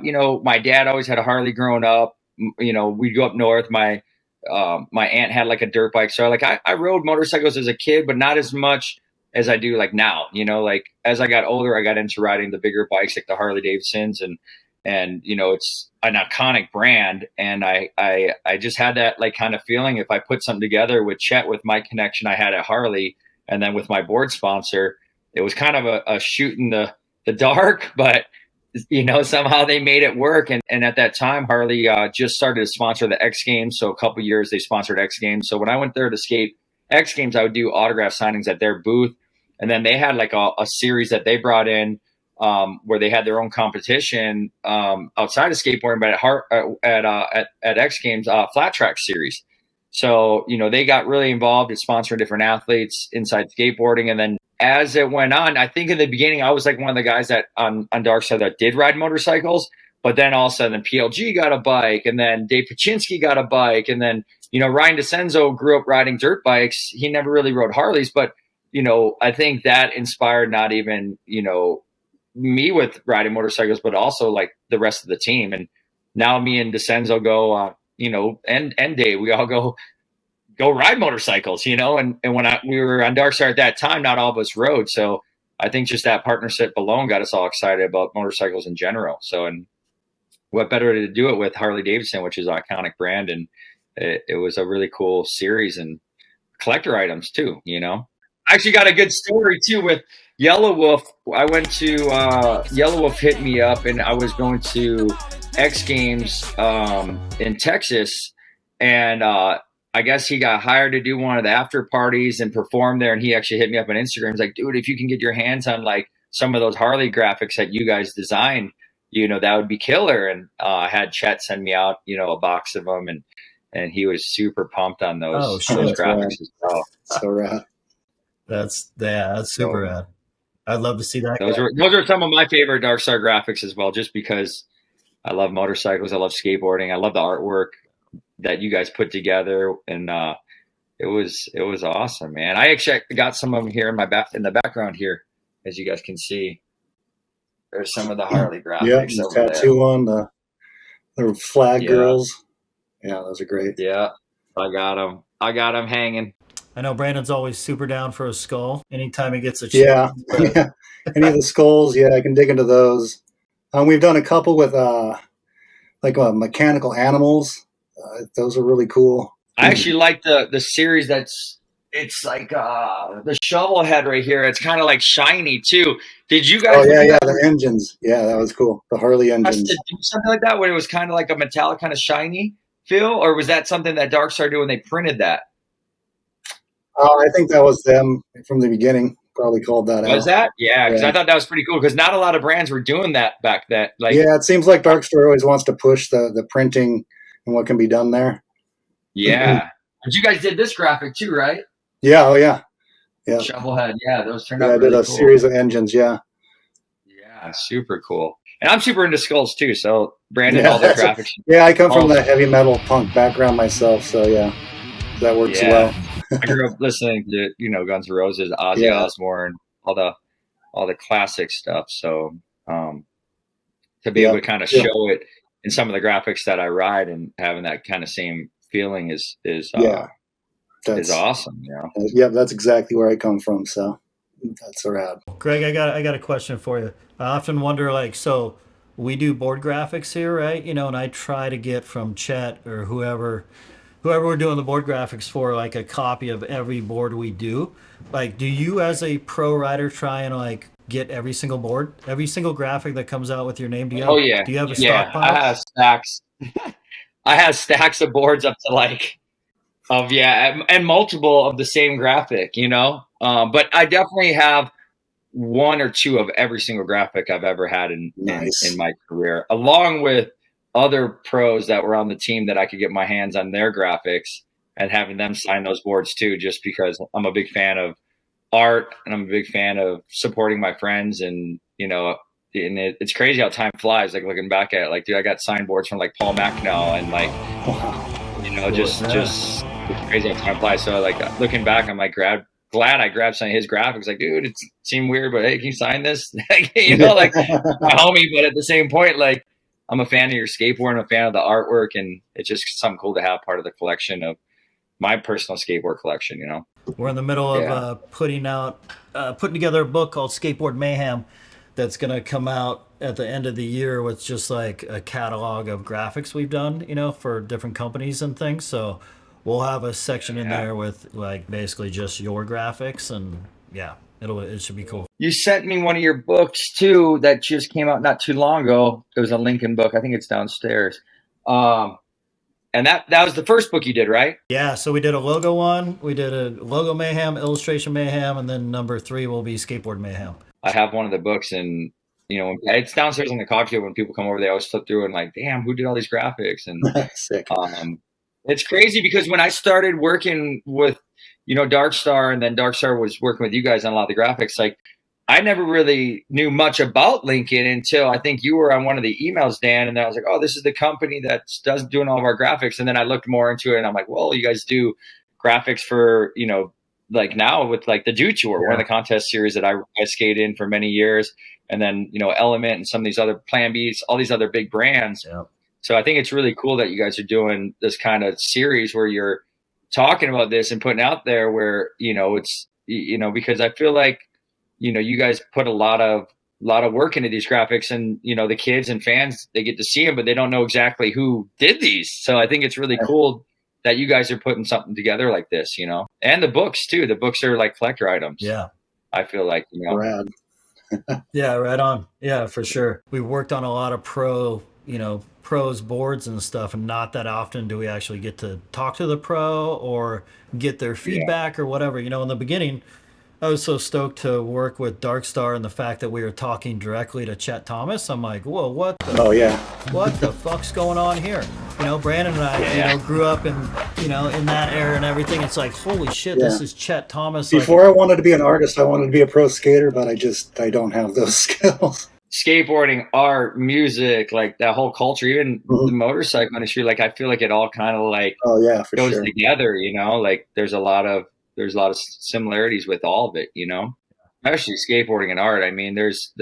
S8: you know, my dad always had a Harley growing up. You know, we'd go up north. My aunt had like a dirt bike. So like I rode motorcycles as a kid, but not as much as I do like now. You know, like as I got older, I got into riding the bigger bikes like the Harley Davidsons, and you know, it's an iconic brand. And I just had that like kind of feeling, if I put something together with Chet, with my connection I had at Harley, and then with my board sponsor, it was kind of a shoot in the dark, but you know, somehow they made it work. And at that time, Harley just started to sponsor the X Games. So a couple years they sponsored X Games. So when I went there to skate X Games, I would do autograph signings at their booth. And then they had like a series that they brought in where they had their own competition outside of skateboarding, but at X Games, flat track series. So, you know, they got really involved in sponsoring different athletes inside skateboarding. And then as it went on, I think in the beginning, I was like one of the guys that on Darkstar that did ride motorcycles. But then all of a sudden PLG got a bike, and then Dave Paczynski got a bike. And then, you know, Ryan DeCenzo grew up riding dirt bikes. He never really rode Harleys, but, you know, I think that inspired not even, you know, me with riding motorcycles, but also like the rest of the team. And now me and DeCenzo go, you know, and Dave, we all go ride motorcycles, you know, and when we were on Darkstar at that time, not all of us rode. So I think just that partnership alone got us all excited about motorcycles in general. So, and what better to do it with Harley Davidson, which is an iconic brand. And it was a really cool series, and collector items too, you know. I actually got a good story too with Yellow Wolf. I went to Yellow Wolf hit me up, and I was going to X Games in Texas, and I guess he got hired to do one of the after parties and perform there. And he actually hit me up on Instagram. He's like, dude, if you can get your hands on like some of those Harley graphics that you guys designed, you know, that would be killer. And I had Chet send me out, you know, a box of them, and he was super pumped on those graphics as well.
S6: So rad.
S1: That's super rad. I'd love to see that.
S8: Those are some of my favorite Darkstar graphics as well, just because I love motorcycles. I love skateboarding. I love the artwork that you guys put together, and it was awesome, man. I actually got some of them here in the background here, as you guys can see. There's some of the Harley graphics.
S6: Yeah, the tattoo on the flag girls. Yeah, those are great.
S8: Yeah, I got them hanging.
S1: I know Brandon's always super down for a skull anytime he gets a chance.
S6: Yeah. Any of the skulls, I can dig into those. We've done a couple with mechanical animals. Those are really cool.
S8: I actually like the series it's like the shovel head right here. It's kind of like shiny too. Did you guys?
S6: Oh yeah, the engines. Yeah, that was cool. The Harley engines.
S8: To do something like that, where it was kind of like a metallic, kind of shiny feel, or was that something that Darkstar did when they printed that?
S6: I think that was them from the beginning. Probably called that out.
S8: Was that? Yeah, because I thought that was pretty cool, because not a lot of brands were doing that back then. Like,
S6: yeah, it seems like Darkstar always wants to push the printing and what can be done there.
S8: Yeah. But you guys did this graphic too, right?
S6: Yeah, oh yeah. Yeah.
S8: Shovelhead. Yeah, those turned out
S6: really cool. I did a
S8: cool.
S6: series of engines, yeah.
S8: Yeah, super cool. And I'm super into skulls too, so Brandon, all the graphics.
S6: Yeah, I come from the heavy metal punk background myself, so yeah, that works well.
S8: I grew up listening to, you know, Guns N' Roses, Ozzy Osbourne, all the classic stuff. So to be able to kind of show it in some of the graphics that I ride, and having that kind of same feeling is awesome. You know?
S6: Yeah, that's exactly where I come from. So that's rad.
S1: Greg, I got a question for you. I often wonder, like, so we do board graphics here, right? You know, and I try to get from Chet or whoever we're doing the board graphics for, like a copy of every board we do. Like, do you as a pro rider try and like get every single board, every single graphic that comes out with your name? Do you have a stockpile?
S8: I have stacks. I have stacks of boards up to and multiple of the same graphic, you know. But I definitely have one or two of every single graphic I've ever had in my career, along with other pros that were on the team that I could get my hands on their graphics and having them sign those boards too, just because I'm a big fan of art and I'm a big fan of supporting my friends. And, you know, and it's crazy how time flies. Like looking back at it, like, dude, I got signed boards from like Paul Macnell and like, you know, just it's crazy how time flies. So like looking back, I'm like, glad I grabbed some of his graphics. Like, dude, it seemed weird, but hey, can you sign this? You know, like my homie, but at the same point, like, I'm a fan of your skateboard. I'm a fan of the artwork, and it's just something cool to have part of the collection of my personal skateboard collection, you know.
S1: We're in the middle of putting together a book called Skateboard Mayhem that's going to come out at the end of the year with just like a catalog of graphics we've done, you know, for different companies and things. So we'll have a section in there with like basically just your graphics, and it should be cool.
S8: You sent me one of your books too that just came out not too long ago. It was a Lincoln book. I think it's downstairs. And that was the first book you did, right?
S1: Yeah, so we did a logo one, we did a logo mayhem, illustration mayhem, and then number 3 will be skateboard mayhem.
S8: I have one of the books, and you know, it's downstairs in the coffee table. When people come over, they always flip through and like, damn, who did all these graphics? And
S6: Sick.
S8: It's crazy because when I started working with, you know, Darkstar, and then Darkstar was working with you guys on a lot of the graphics, like I never really knew much about Lincoln until I think you were on one of the emails, Dan, and I was like, oh, this is the company that's doing all of our graphics. And then I looked more into it, and I'm like, well, you guys do graphics for, you know, like now with like the Do Tour, one of the contest series that I skated in for many years, and then, you know, Element and some of these other Plan Bs, all these other big brands. Yeah. So I think it's really cool that you guys are doing this kind of series where you're talking about this and putting out there where, you know, it's, you know, because I feel like, you know, you guys put a lot of work into these graphics, and, you know, the kids and fans, they get to see them, but they don't know exactly who did these. So I think it's really cool that you guys are putting something together like this, you know, and the books too. The books are like collector items. Yeah. I feel like, you know,
S6: Rad.
S1: Yeah, right on. Yeah, for sure. We worked on a lot of pros boards and stuff, and not that often do we actually get to talk to the pro or get their feedback or whatever. You know, in the beginning, I was so stoked to work with Darkstar, and the fact that we were talking directly to Chet Thomas. I'm like, whoa, what the fuck's going on here? You know, Brandon and I, you know, grew up in that era and everything. It's like, holy shit, this is Chet Thomas.
S6: Before I wanted to be an artist, I wanted to be a pro skater, but I don't have those skills.
S8: Skateboarding, art, music, like that whole culture, even the motorcycle industry, like I feel like it all kind of like goes together, you know, like there's a lot of similarities with all of it, you know, especially skateboarding and art. I mean, there's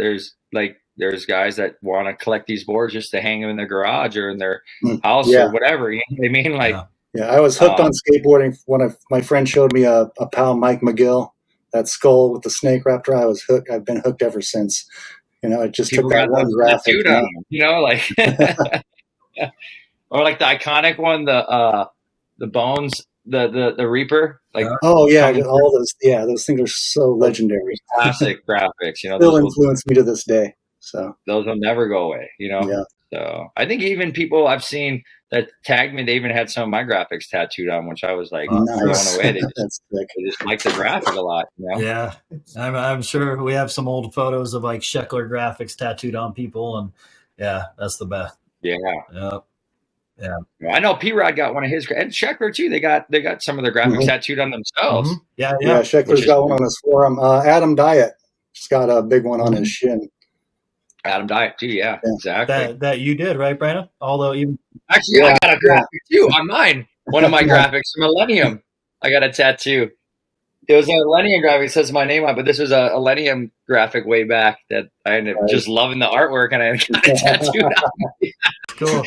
S8: guys that want to collect these boards just to hang them in their garage or in their house or whatever. You know what I mean? Like,
S6: I was hooked on skateboarding. One of my friends showed me a pal, Mike McGill, that skull with the snake raptor. I was hooked. I've been hooked ever since. You know, it just took that one graphic.
S8: You know, like, or like the iconic one, the Bones, the Reaper. Like,
S6: all those things are so legendary.
S8: Classic graphics, you know,
S6: still influence me to this day. So
S8: those will never go away, you know. Yeah. So I think even people I've seen that tagged me, they even had some of my graphics tattooed on, which I was like blown away. They just like the graphic a lot, you know? Yeah,
S1: I'm sure we have some old photos of like Sheckler graphics tattooed on people, and that's the best.
S8: Yeah. Yeah, I know P-Rod got one of his, and Sheckler too. They got some of their graphics tattooed on themselves.
S6: Yeah. Sheckler's got one on his forearm. Adam Diet just got a big one on his shin.
S8: Adam Diet too, exactly.
S1: That you did, right, Brandon? Although even
S8: actually, I got a graphic too on mine. One of my graphics, Millennium. I got a tattoo. It was a Millennium graphic. It says my name on, but this was a Millennium graphic way back that I ended up just loving the artwork, and I got a tattoo on.
S1: Cool.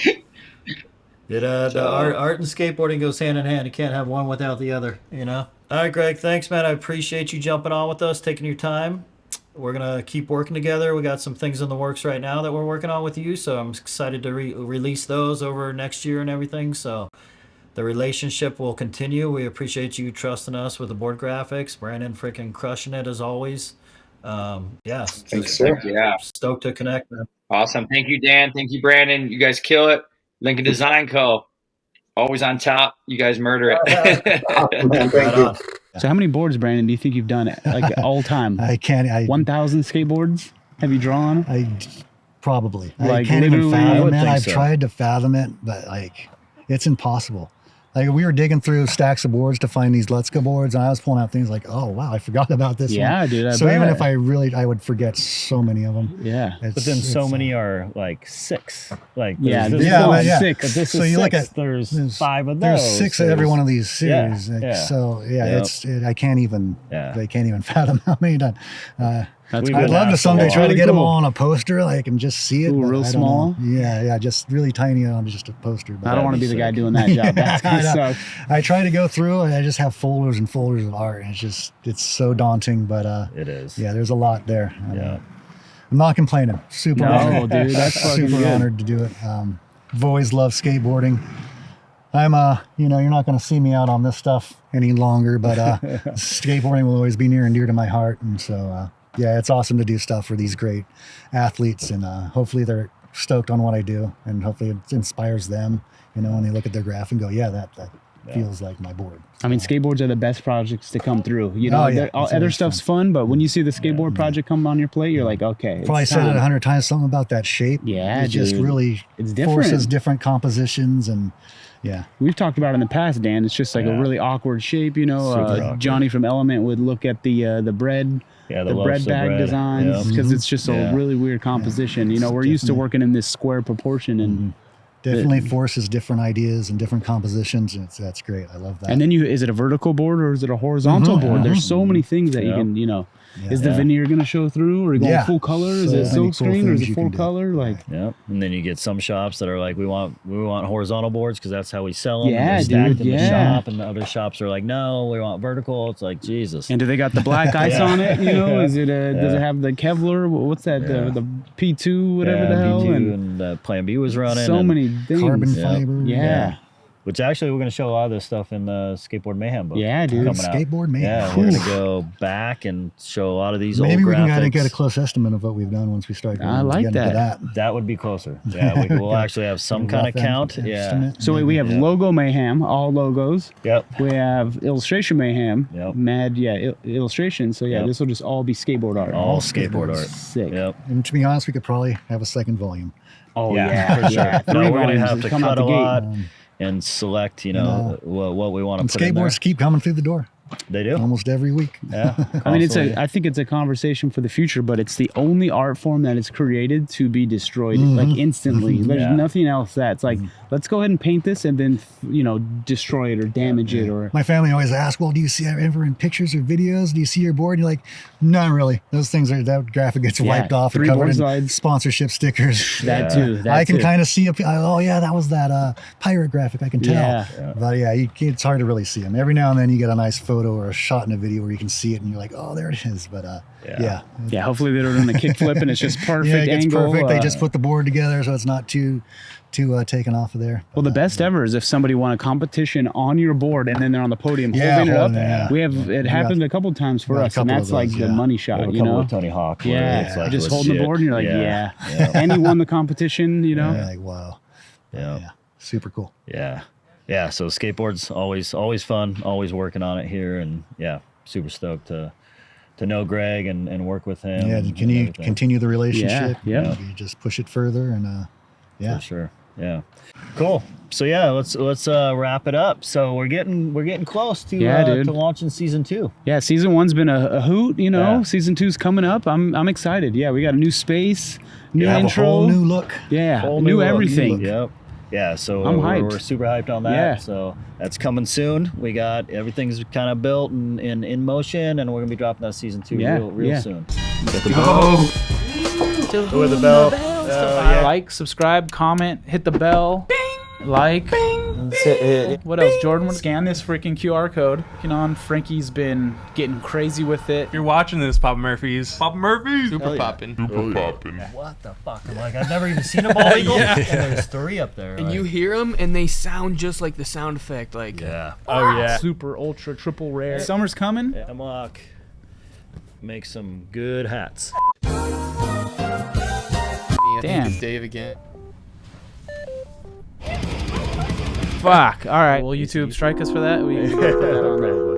S1: The art and skateboarding goes hand in hand. You can't have one without the other, you know? All right, Greg, thanks, man. I appreciate you jumping on with us, taking your time. We're going to keep working together. We got some things in the works right now that we're working on with you, so I'm excited to release those over next year and everything. So the relationship will continue. We appreciate you trusting us with the board graphics. Brandon freaking crushing it as always.
S6: Thanks, sir.
S8: Yeah.
S1: Stoked to connect, man.
S8: Awesome. Thank you, Dan. Thank you, Brandon. You guys kill it. Lincoln Design Co. Always on top. You guys murder it.
S6: Thank you.
S3: So how many boards, Brandon, do you think you've done like all time? 1,000 skateboards? Have you drawn?
S6: Probably.
S3: Like,
S6: I can't even
S3: literally, I
S6: fathom
S1: would
S6: it.
S1: think
S6: I've
S1: so.
S6: tried to fathom it, but like, it's impossible. Like we were digging through stacks of boards to find these Lutkza boards, and I was pulling out things like, oh wow, I forgot about this
S3: Yeah,
S6: one.
S3: dude, I
S6: So even
S3: bet.
S6: if I would forget so many of them.
S3: Yeah.
S1: But then so many are like 6. Like
S3: Yeah,
S1: there's
S3: this
S1: this
S6: yeah,
S1: one,
S6: but yeah.
S3: 6.
S1: But this
S6: So
S1: is
S6: you
S1: 6.
S6: look at-
S1: there's 5 of those.
S6: There's 6 of every
S1: There's-
S6: one of these series.
S1: Yeah,
S6: Like,
S1: yeah.
S6: So yeah,
S1: Yep.
S6: I can't even.
S1: Yeah.
S6: They can't even fathom how many done.
S3: That's
S1: We
S3: cool.
S6: I'd love to
S1: last a
S6: someday
S1: lot.
S6: try to
S3: Really
S6: get them
S3: cool.
S6: all on a poster, like, and just see it.
S3: Ooh,
S6: but
S3: real
S6: I don't
S3: small?
S6: know. Yeah, just really tiny on just a poster. But
S3: I don't want to be the guy doing that job. That's
S6: I
S3: gonna
S6: know.
S3: suck.
S6: I try to go through, and I just have folders and folders of art, and it's so daunting. But
S1: It is.
S6: yeah, there's a lot there.
S1: Yeah.
S6: I'm not complaining. Super
S3: No,
S6: honored.
S3: dude, that's fucking
S6: super
S3: good.
S6: honored to do it. I've always loved skateboarding. I'm you're not going to see me out on this stuff any longer, but skateboarding will always be near and dear to my heart, and so yeah, it's awesome to do stuff for these great athletes, and hopefully they're stoked on what I do, and hopefully it inspires them. When they look at their graph and go, yeah, that feels like my board.
S3: I mean, skateboards are the best projects to come through. You know,
S6: Oh, yeah.
S3: all
S6: It's
S3: other
S6: always
S3: stuff's fun, but when you see the skateboard project come on your plate, you're like, okay.
S6: Probably
S3: it's
S6: said it
S3: time.
S6: 100 times, something about that shape.
S3: Yeah,
S6: it just
S3: dude.
S6: really
S3: It's different.
S6: forces different compositions, and yeah.
S3: We've talked about it in the past, Dan. It's just like a really awkward shape.
S1: Super awkward.
S3: Johnny from Element would look at the bread.
S1: Yeah,
S3: The
S1: loaves
S3: bread
S1: of
S3: bag
S1: bread.
S3: designs,
S1: Yeah.
S3: because it's just
S1: Yeah.
S3: a really weird composition. You know, we're used to working in this square proportion, and
S6: Definitely forces different ideas and different compositions, and that's great. I love that.
S3: and then is it a vertical board or is it a horizontal board? There's so many things that you
S1: Yeah.
S3: can,
S6: Yeah.
S3: is the veneer going to show through? Or are you going
S6: Yeah.
S3: full color? Is
S6: So
S3: it
S6: many
S3: silk
S6: cool
S3: screen or is
S6: things
S3: it
S6: you
S3: full
S6: can do.
S3: color? Like,
S1: Yep. And then you get some shops that are like, we want horizontal boards because that's how we sell them.
S3: Yeah,
S1: and they're stacked
S3: dude,
S1: in the
S3: yeah.
S1: shop, and the other shops are like, no, we want vertical. It's like, Jesus.
S3: and do they got the black ice on it? You know, is it does it
S1: Yeah.
S3: have the Kevlar? What's that?
S1: Yeah.
S3: The P2, whatever
S1: yeah,
S3: the hell?
S1: B2
S3: And
S1: and Plan B was running.
S3: so
S1: and-
S3: many things.
S6: Carbon
S1: Yeah.
S6: fiber.
S3: Yeah.
S1: Which actually we're going to show a lot of this stuff in the Skateboard Mayhem book.
S3: Yeah, dude.
S1: coming out.
S6: Skateboard Mayhem.
S1: Yeah, we're going to go back and show a lot of these
S6: Maybe
S1: old
S6: we can
S1: graphics.
S6: kind of get a close estimate of what we've done once we start.
S3: I like
S6: getting to
S3: that.
S1: That would be closer. Yeah, we'll actually have some kind of
S6: Rough
S1: count. Yeah.
S6: estimate.
S3: So we have
S1: Yeah.
S3: Logo Mayhem, all logos.
S1: Yep.
S3: We have Illustration Mayhem,
S1: Yep.
S3: Mad, illustration. So yeah,
S1: Yep.
S3: this will just all be skateboard art.
S1: All skateboard art.
S3: Sick.
S1: Yep.
S6: And to be honest, we could probably have a second volume.
S3: Oh
S1: Yeah,
S3: yeah,
S1: for sure.
S3: yeah.
S1: No,
S3: 3
S1: we're gonna
S3: volumes
S1: have to
S3: come out
S1: cut
S3: the
S1: a
S3: gate.
S1: lot and select, what we want
S6: And
S1: to put in there.
S6: skateboards keep coming through the door
S1: They do.
S6: almost every week.
S1: Yeah.
S3: I mean,
S1: Constantly.
S3: I think it's a conversation for the future, but it's the only art form that is created to be destroyed like instantly. There's
S1: Yeah.
S3: nothing else that's like, let's go ahead and paint this and then destroy it or damage it or.
S6: My family always asks, well, do you see ever in pictures or videos? Do you see your board? And you're like, not really. Those things that graphic gets wiped off and
S3: 3
S6: covered
S3: board
S6: in
S3: slides.
S6: sponsorship stickers.
S3: That
S1: Yeah.
S3: too. That
S6: I can
S3: too.
S6: kind of see oh yeah, that was that pirate graphic. I can tell.
S3: Yeah.
S6: But yeah, it's hard to really see them. Every now and then you get a nice photo or a shot in a video where you can see it and you're like, oh, there it is. But yeah.
S3: Yeah, hopefully they don't do the kickflip and it's just perfect
S6: Yeah, it gets
S3: angle.
S6: perfect. They just put the board together so it's not too taken off of there.
S3: Well, the best ever is if somebody won a competition on your board and then they're on the podium
S6: Yeah,
S3: holding it up.
S6: holding it, yeah.
S3: We have it happened a couple times for
S6: got a
S3: us, and
S6: couple
S3: that's
S6: of
S3: like
S6: those,
S3: the
S6: yeah.
S3: money
S1: We
S3: shot,
S1: have a
S3: you
S1: couple
S3: know.
S1: with Tony Hawk. where
S3: Yeah,
S1: it's like
S3: just holding the
S1: legit.
S3: board and you're like,
S1: Yeah.
S3: and he won the competition, you know.
S6: Yeah, like, wow.
S1: Yeah.
S6: Yeah, super cool.
S1: Yeah. Yeah. So skateboard's always fun, always working on it here. And yeah, super stoked to know Greg and work with him.
S6: Yeah,
S1: and
S6: can you
S1: everything.
S6: continue the relationship?
S3: Yeah.
S6: You just push it further and yeah.
S1: For sure. Yeah. Cool. So yeah, let's wrap it up. So we're getting close to
S3: dude.
S1: to launching season 2.
S3: Yeah, season 1's been a hoot, you know.
S1: Yeah.
S3: Season 2's coming up. I'm excited. Yeah, we got a new space, new
S6: Have
S3: intro,
S6: a whole new look.
S3: yeah,
S1: Whole
S3: new
S1: look.
S3: everything.
S1: Yep. Yeah, so
S3: I'm
S1: we're
S3: hyped.
S1: super hyped on that.
S3: Yeah.
S1: So that's coming soon. We got everything's kind of built and in motion, and we're gonna be dropping that season 2
S3: Yeah,
S1: real
S3: yeah.
S1: soon.
S2: With
S1: the bell.
S9: Like, subscribe, comment, hit the bell. Like. What else, Jordan? Scan this freaking QR code. Frankie's been getting crazy with it.
S2: If you're watching this, Papa Murphy's. Papa Murphy's. Super poppin'.
S1: What the fuck? I'm like, I've never even seen a bald eagle. And there's 3 up there.
S2: And
S1: like-
S2: you hear them, and they sound just like the sound effect. Like,
S1: Yeah.
S2: oh yeah.
S9: Super, ultra, triple rare. Summer's coming.
S1: Hemlock. Make some good hats.
S2: I think
S9: Damn.
S2: it's Dave again.
S9: Fuck. All right. Will YouTube strike us for that? We put that on there.